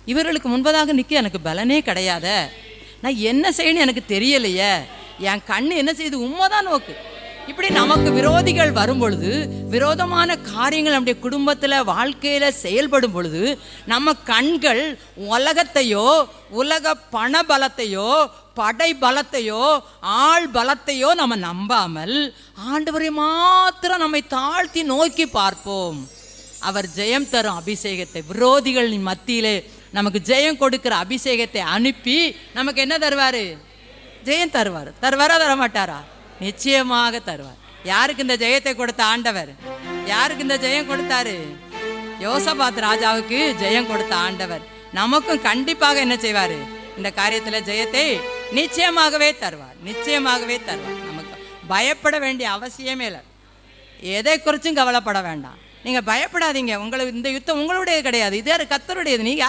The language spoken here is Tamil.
இவர்களுக்கு முன்பதாக நிற்க எனக்கு பலனே கிடையாத, நான் என்ன செய்யணும் எனக்கு தெரியலையே, என் கண்ணு என்ன செய்யுது, உண்மைதான் நோக்கு. இப்படி நமக்கு விரோதிகள் வரும் பொழுது, விரோதமான காரியங்கள் நம்முடைய குடும்பத்தில் வாழ்க்கையில் செயல்படும் பொழுது, நம்ம கண்கள் உலகத்தையோ உலக பண பலத்தையோ படை பலத்தையோ ஆள் பலத்தையோ நம்ம நம்பாமல் ஆண்டவரை மாத்திரம் நம்மை தாழ்த்தி நோக்கி பார்ப்போம். அவர் ஜெயம் தரும் அபிஷேகத்தை, விரோதிகளின் மத்தியிலே நமக்கு ஜெயம் கொடுக்கிற அபிஷேகத்தை அனுப்பி நமக்கு என்ன தருவார்? ஜெயம் தருவார். தருவாரா தரமாட்டாரா? நிச்சயமாக தருவார். யாருக்கு இந்த ஜெயத்தை கொடுத்த ஆண்டவர்? யாருக்கு இந்த ஜெயம் கொடுத்தாரு? யோசபாத் ராஜாவுக்கு ஜெயம் கொடுத்த ஆண்டவர் நமக்கும் கண்டிப்பாக என்ன செய்வார்? இந்த காரியத்தில் ஜெயத்தை நிச்சயமாகவே தருவார். நிச்சயமாகவே தருவார். நமக்கு பயப்பட வேண்டிய அவசியமே இல்லை. எதை குறிச்சும் கவலைப்பட வேண்டாம். நீங்கள் பயப்படாதீங்க. உங்களுக்கு இந்த யுத்தம் உங்களுடையது கிடையாது, இது யார்? கர்த்தருடையது. நீங்கள்